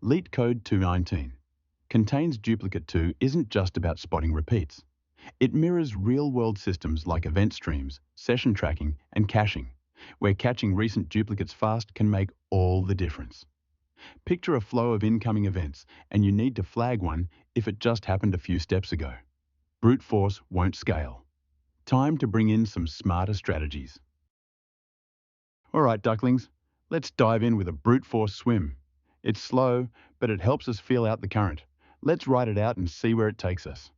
LeetCode 219 contains duplicate 2 isn't just about spotting repeats. It mirrors real-world systems like event streams, session tracking, and caching, where catching recent duplicates fast can make all the difference. Picture a flow of incoming events, and you need to flag one if it just happened a few steps ago. Brute force won't scale. Time to bring in some smarter strategies. All right, ducklings, let's dive in with a brute force swim. It's slow, but it helps us feel out the current. Let's write it out and see where it takes us.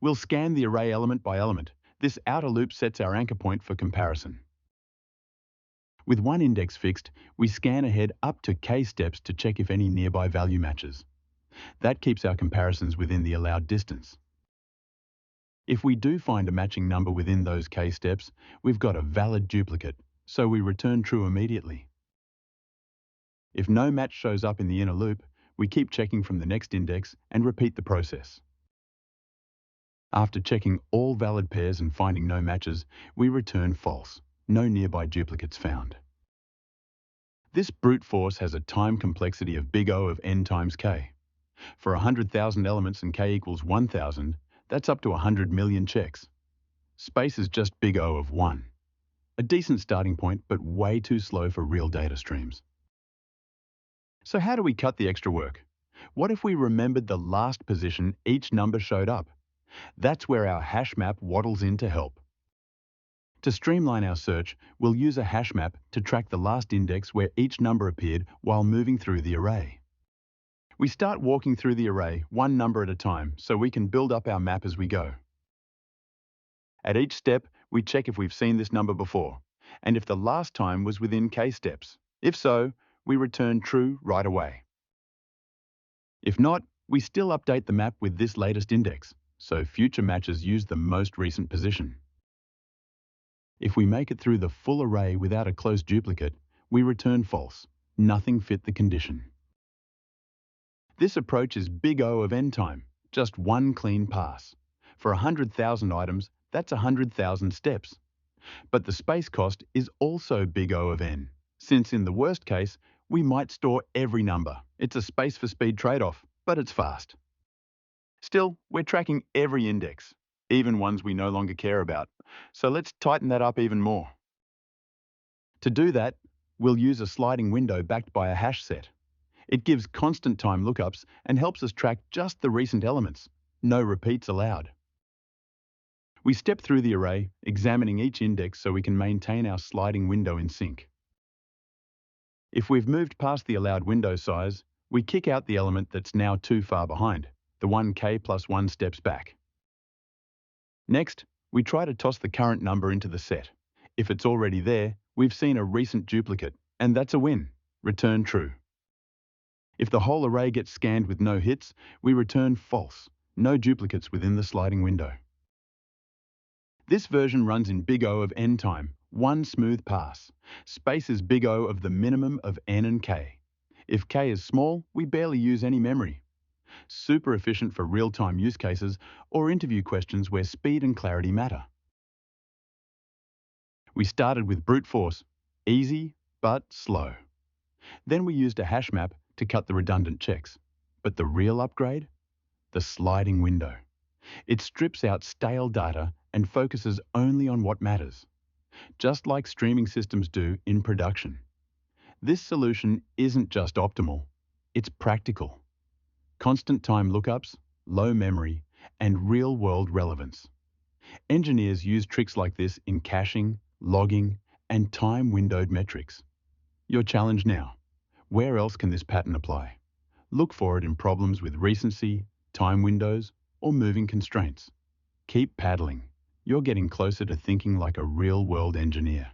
We'll scan the array element by element. This outer loop sets our anchor point for comparison. With one index fixed, we scan ahead up to k steps to check if any nearby value matches. That keeps our comparisons within the allowed distance. If we do find a matching number within those k steps, we've got a valid duplicate, so we return true immediately. If no match shows up in the inner loop, we keep checking from the next index and repeat the process. After checking all valid pairs and finding no matches, we return false, no nearby duplicates found. This brute force has a time complexity of big O of n times k. For 100,000 elements and k equals 1,000, that's up to 100 million checks. Space is just big O of 1. A decent starting point, but way too slow for real data streams. So how do we cut the extra work? What if we remembered the last position each number showed up? That's where our HashMap waddles in to help. To streamline our search, we'll use a HashMap to track the last index where each number appeared while moving through the array. We start walking through the array one number at a time so we can build up our map as we go. At each step, we check if we've seen this number before, and if the last time was within k steps. If so, we return true right away. If not, we still update the map with this latest index, so future matches use the most recent position. If we make it through the full array without a close duplicate, we return false. Nothing fit the condition. This approach is big O of n time, just one clean pass. For 100,000 items, that's 100,000 steps. But the space cost is also big O of n, since in the worst case, we might store every number. It's a space for speed trade-off, but it's fast. Still, we're tracking every index, even ones we no longer care about. So let's tighten that up even more. To do that, we'll use a sliding window backed by a HashSet. It gives constant time lookups and helps us track just the recent elements. No repeats allowed. We step through the array, examining each index so we can maintain our sliding window in sync. If we've moved past the allowed window size, we kick out the element that's now too far behind, the 1k plus 1 steps back. Next, we try to toss the current number into the set. If it's already there, we've seen a recent duplicate, and that's a win. Return true. If the whole array gets scanned with no hits, we return false, no duplicates within the sliding window. This version runs in big O of n time, one smooth pass. Space is big O of the minimum of n and k. If k is small, we barely use any memory. Super efficient for real-time use cases or interview questions where speed and clarity matter. We started with brute force, easy but slow. Then we used a HashMap to cut the redundant checks. But the real upgrade? The sliding window. It strips out stale data and focuses only on what matters, just like streaming systems do in production. This solution isn't just optimal, it's practical. Constant time lookups, low memory, and real-world relevance. Engineers use tricks like this in caching, logging, and time-windowed metrics. Your challenge now. Where else can this pattern apply? Look for it in problems with recency, time windows, or moving constraints. Keep paddling. You're getting closer to thinking like a real-world engineer.